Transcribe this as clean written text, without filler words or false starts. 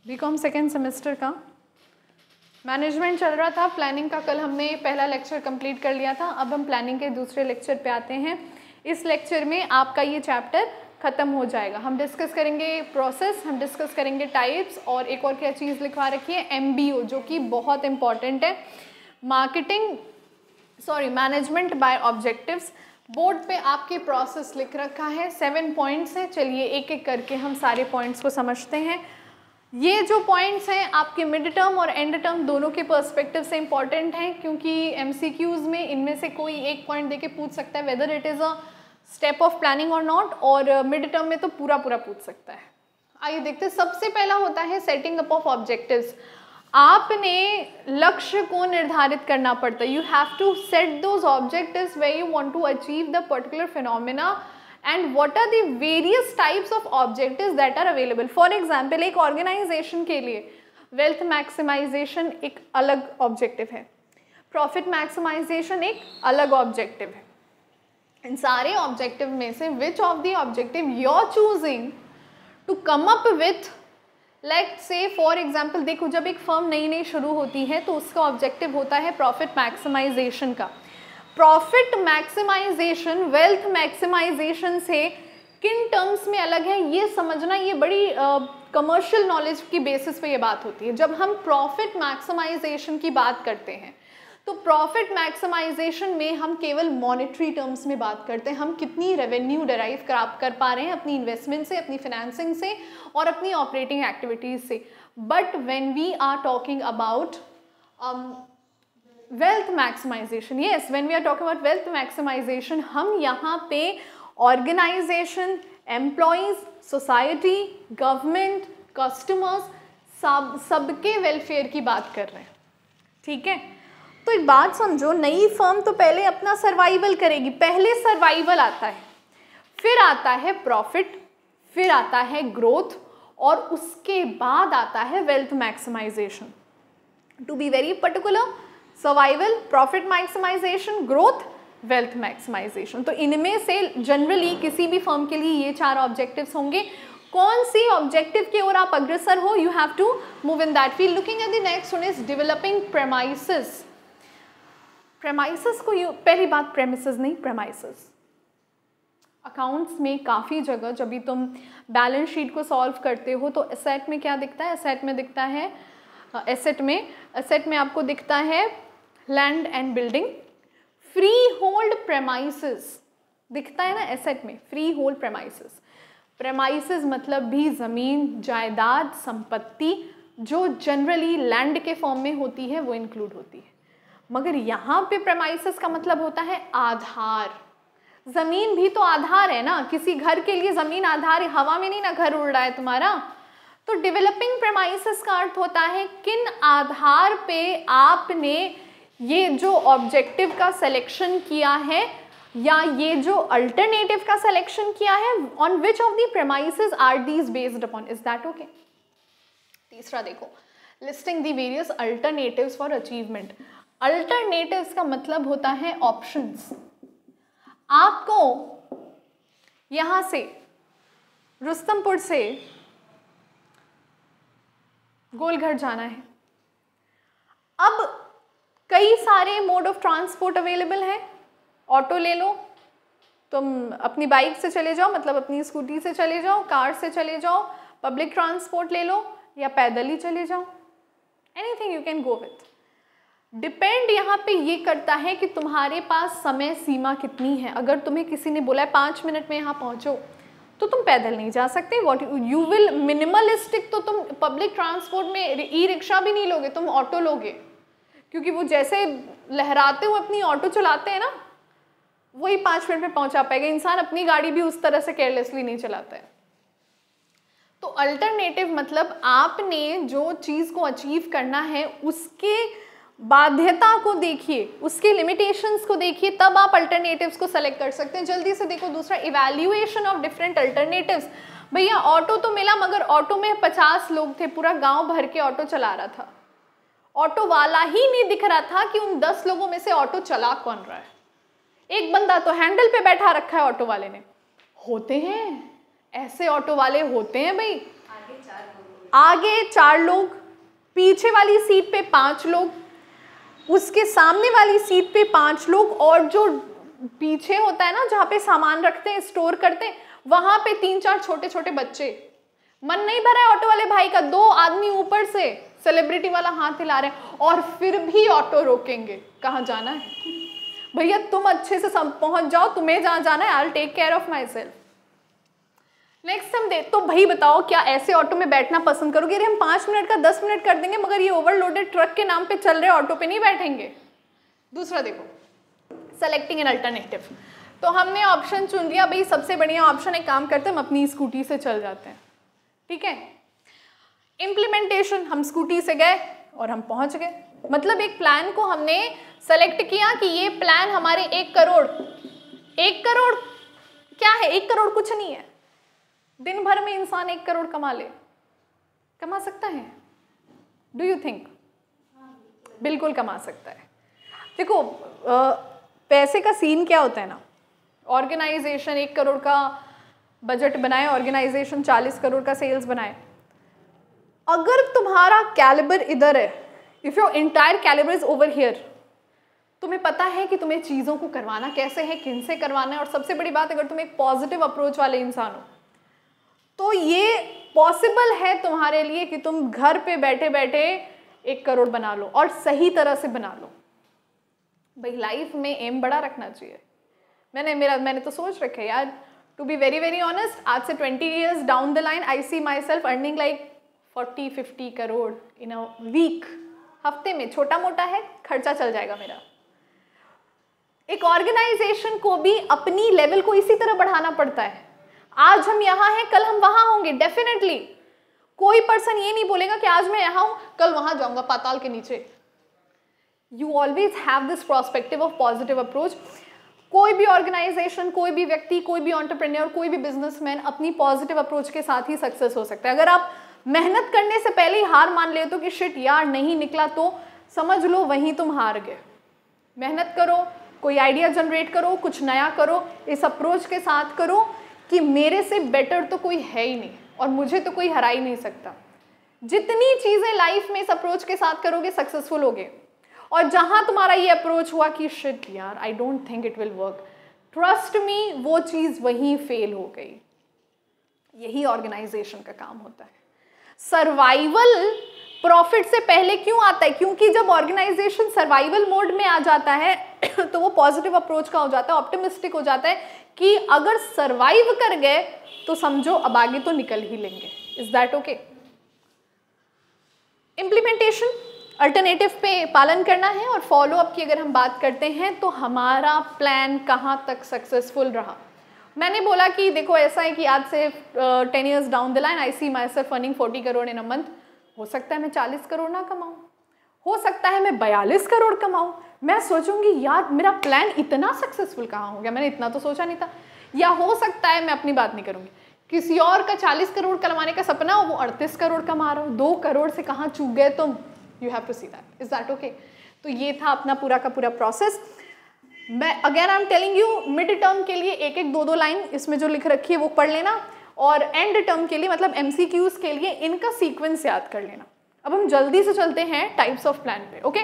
BCom second semester का management चल रहा था। प्लानिंग का कल हमने पहला लेक्चर कंप्लीट कर लिया था। अब हम प्लानिंग के दूसरे लेक्चर पे आते हैं। इस लेक्चर में आपका ये चैप्टर ख़त्म हो जाएगा। हम डिस्कस करेंगे प्रोसेस, हम डिस्कस करेंगे टाइप्स, और एक और क्या चीज़ लिखवा रखी है, MBO, जो कि बहुत इंपॉर्टेंट है। Management by objectives. बोर्ड पे आपके प्रोसेस लिख रखा है, 7 पॉइंट्स हैं। चलिए एक एक करके हम सारे पॉइंट्स को समझते हैं। ये जो पॉइंट्स हैं आपके मिड टर्म और एंड टर्म दोनों के पर्सपेक्टिव से इंपॉर्टेंट हैं, क्योंकि MCQs में इनमें से कोई एक पॉइंट देके पूछ सकता है whether it is a step of planning और नॉट, और मिड टर्म में तो पूरा पूछ सकता है। आइए देखते हैं। सबसे पहला होता है सेटिंग अप ऑफ ऑब्जेक्टिव्स। आपने लक्ष्य को निर्धारित करना पड़ता है। You have to set those objectives where you want to achieve the particular phenomena and what are the various types of objectives that are available. For example, एक organisation के लिए वेल्थ मैक्सिमाइजेशन एक अलग ऑब्जेक्टिव है, profit maximisation एक अलग objective है। इन सारे ऑब्जेक्टिव में से which of the objective you are choosing to come up with, like say for example, देखो जब एक फर्म नई नई शुरू होती है तो उसका ऑब्जेक्टिव होता है प्रॉफिट मैक्सिमाइजेशन का। प्रॉफिट मैक्सिमाइजेशन वेल्थ मैक्सिमाइजेशन से किन टर्म्स में अलग है ये समझना, ये बड़ी कमर्शियल नॉलेज की बेसिस पे ये बात होती है। जब हम प्रॉफिट मैक्सिमाइजेशन की बात करते हैं तो प्रॉफिट मैक्सिमाइजेशन में हम केवल मॉनेटरी टर्म्स में बात करते हैं, हम कितनी रेवेन्यू डराइव कर पा रहे हैं अपनी इन्वेस्टमेंट से, अपनी फाइनेंसिंग से और अपनी ऑपरेटिंग एक्टिविटीज़ से। But when we are talking about wealth maximisation, yes, when we are talking about wealth maximisation, हम यहाँ पे organisation, employees, society, government, customers, सबके वेलफेयर की बात कर रहे हैं। ठीक है, तो एक बात समझो, नई फर्म तो पहले अपना सर्वाइवल करेगी। पहले सर्वाइवल आता है, फिर आता है प्रॉफिट, फिर आता है ग्रोथ, और उसके बाद आता है wealth maximisation. To be very particular, survival, profit maximisation, growth, wealth maximisation. तो इनमें से जनरली किसी भी फर्म के लिए ये 4 ऑब्जेक्टिव्स होंगे। कौन सी ऑब्जेक्टिव की ओर आप अग्रसर हो, you have to move in that field. Looking at the next one is developing premises. Premises को पहली बात प्रेमिसेस नहीं, प्रेमाइसेस। अकाउंट्स में काफ़ी जगह जब भी तुम बैलेंस शीट को सॉल्व करते हो तो एसेट में क्या दिखता है, एसेट में दिखता है, एसेट में आपको दिखता है land and building. Free hold premises दिखता है ना एसेट में, फ्री होल्ड प्रेमाइसेस। प्रेमाइसेस मतलब भी ज़मीन, जायदाद, संपत्ति जो जनरली लैंड के फॉर्म में होती है वो इंक्लूड होती है। मगर यहाँ पे प्रेमाइसेस का मतलब होता है आधार। ज़मीन भी तो आधार है ना, किसी घर के लिए ज़मीन आधार है, हवा में नहीं ना घर उड़ रहा है तुम्हारा। तो डेवलपिंग प्रेमाइसेस का अर्थ होता है किन आधार पे आपने ये जो ऑब्जेक्टिव का सिलेक्शन किया है या ये जो अल्टरनेटिव का सिलेक्शन किया है, on which of the premises are these based upon, is that okay. तीसरा देखो, listing the various alternatives for achievement. Alternatives का मतलब होता है ऑप्शंस। आपको यहां से रुस्तमपुर से गोलघर जाना है। अब कई सारे मोड ऑफ ट्रांसपोर्ट अवेलेबल हैं। ऑटो ले लो, तुम अपनी बाइक से चले जाओ, मतलब अपनी स्कूटी से चले जाओ, कार से चले जाओ, पब्लिक ट्रांसपोर्ट ले लो या पैदल ही चले जाओ, anything you can go with. Depend यहाँ पे ये करता है कि तुम्हारे पास समय सीमा कितनी है। अगर तुम्हें किसी ने बोला है 5 मिनट में यहाँ पहुँचो तो तुम पैदल नहीं जा सकते। व्हाट यू विल मिनिमलिस्टिक, तो तुम पब्लिक ट्रांसपोर्ट में ई रिक्शा भी नहीं लोगे, तुम ऑटो लोगे, क्योंकि वो जैसे लहराते हुए अपनी ऑटो चलाते हैं ना, वही 5 मिनट में पहुँचा पाएगा। इंसान अपनी गाड़ी भी उस तरह से केयरलेसली नहीं चलाता है। तो अल्टरनेटिव मतलब आपने जो चीज़ को अचीव करना है उसके बाध्यता को देखिए, उसके लिमिटेशंस को देखिए, तब आप अल्टरनेटिव्स को सेलेक्ट कर सकते हैं। जल्दी से देखो दूसरा, इवैल्यूएशन ऑफ डिफरेंट अल्टरनेटिव्स। भैया ऑटो तो मिला, मगर ऑटो में 50 लोग थे, पूरा गांव भर के ऑटो चला रहा था। ऑटो वाला ही नहीं दिख रहा था कि उन 10 लोगों में से ऑटो चला कौन रहा है। एक बंदा तो हैंडल पे बैठा रखा है ऑटो वाले ने। होते हैं ऐसे ऑटो वाले, होते हैं भाई। आगे 4 लोग आगे 4 लोग, पीछे वाली सीट पे 5 लोग, उसके सामने वाली सीट पे 5 लोग, और जो पीछे होता है ना जहाँ पे सामान रखते हैं, स्टोर करते हैं, वहां पे 3-4 छोटे छोटे बच्चे। मन नहीं भरा है ऑटो वाले भाई का, 2 आदमी ऊपर से सेलिब्रिटी वाला हाथ हिला रहे हैं और फिर भी ऑटो रोकेंगे। कहाँ जाना है भैया, तुम अच्छे से पहुंच जाओ, तुम्हें जहाँ जाना है, I will take care of myself. Next हम तो भाई बताओ, क्या ऐसे ऑटो में बैठना पसंद करोगे? अरे हम 5 मिनट का 10 मिनट कर देंगे, मगर ये ओवरलोडेड ट्रक के नाम पे चल रहे ऑटो पे नहीं बैठेंगे। दूसरा देखो, सेलेक्टिंग एन अल्टरनेटिव। तो हमने ऑप्शन चुन लिया, भाई सबसे बढ़िया ऑप्शन, एक काम करते हैं हम अपनी स्कूटी से चल जाते हैं, ठीक है। इम्प्लीमेंटेशन, हम स्कूटी से गए और हम पहुंच गए। मतलब एक प्लान को हमने सेलेक्ट किया कि ये प्लान हमारे 1 करोड़ क्या है? 1 करोड़ कुछ नहीं है। दिन भर में इंसान 1 करोड़ कमा सकता है? Do you think? बिल्कुल कमा सकता है। देखो पैसे का सीन क्या होता है ना, ऑर्गेनाइजेशन 1 करोड़ का बजट बनाए, ऑर्गेनाइजेशन 40 करोड़ का सेल्स बनाए, अगर तुम्हारा कैलिबर इधर है, if your entire calibre is over here, तुम्हें पता है कि तुम्हें चीज़ों को करवाना कैसे है, किन से करवाना है, और सबसे बड़ी बात, अगर तुम एक पॉजिटिव अप्रोच वाले इंसान हो तो ये पॉसिबल है तुम्हारे लिए कि तुम घर पे बैठे बैठे 1 करोड़ बना लो, और सही तरह से बना लो। भाई लाइफ में एम बड़ा रखना चाहिए। मैंने तो सोच रखा है यार, to be very very honest, आज से 20 years down the line I see myself earning like 40-50 crore in a week. हफ्ते में, छोटा मोटा है, खर्चा चल जाएगा मेरा। एक ऑर्गेनाइजेशन को भी अपनी लेवल को इसी तरह बढ़ाना पड़ता है। आज हम यहाँ हैं, कल हम वहां होंगे, डेफिनेटली। कोई पर्सन ये नहीं बोलेगा कि आज मैं यहाँ हूं, कल वहां जाऊंगा पाताल के नीचे। You always have this prospective of positive approach. कोई भी ऑर्गेनाइजेशन, कोई भी व्यक्ति, कोई भी एंटरप्रेन्योर, कोई भी बिजनेसमैन अपनी पॉजिटिव अप्रोच के साथ ही सक्सेस हो सकता है। अगर आप मेहनत करने से पहले ही हार मान लेते हो कि शिट यार नहीं निकला, तो समझ लो वहीं तुम हार गए। मेहनत करो, कोई आइडिया जनरेट करो, कुछ नया करो, इस अप्रोच के साथ करो कि मेरे से बेटर तो कोई है ही नहीं और मुझे तो कोई हरा ही नहीं सकता। जितनी चीज़ें लाइफ में इस अप्रोच के साथ करोगे, सक्सेसफुल होगे। और जहां तुम्हारा ये अप्रोच हुआ कि शिट यार I don't think it will work, trust me, वो चीज़ वहीं फेल हो गई। यही ऑर्गेनाइजेशन का काम होता है। सर्वाइवल प्रॉफिट से पहले क्यों आता है? क्योंकि जब ऑर्गेनाइजेशन सर्वाइवल मोड में आ जाता है तो वो पॉजिटिव अप्रोच का हो जाता है, ऑप्टिमिस्टिक हो जाता है कि अगर सर्वाइव कर गए तो समझो अब आगे तो निकल ही लेंगे। Is that okay? Implementation, alternative पे पालन करना है। और फॉलो अप की अगर हम बात करते हैं तो हमारा प्लान कहाँ तक सक्सेसफुल रहा। मैंने बोला कि देखो ऐसा है कि आज से 10 years down the line I see myself earning 40 crore in a month. हो सकता है मैं 40 करोड़ ना कमाऊँ, हो सकता है मैं 42 करोड़ कमाऊँ। मैं सोचूंगी यार मेरा प्लान इतना सक्सेसफुल कहाँ हो गया, मैंने इतना तो सोचा नहीं था। या हो सकता है, मैं अपनी बात नहीं करूँगी, किसी और का 40 करोड़ कमाने का सपना हो, वो 38 करोड़ कमा रहा हो। 2 करोड़ से कहाँ चूक गए तुम? You have to see that. Is that okay? तो ये था अपना पूरा का पूरा प्रोसेस। मैं again I am telling you, mid term के लिए 1-1, 2-2 लाइन इसमें जो लिख रखी है वो पढ़ लेना, और एंड टर्म के लिए मतलब MCQs के लिए इनका सीक्वेंस याद कर लेना। अब हम जल्दी से चलते हैं टाइप्स ऑफ प्लान पे। ओके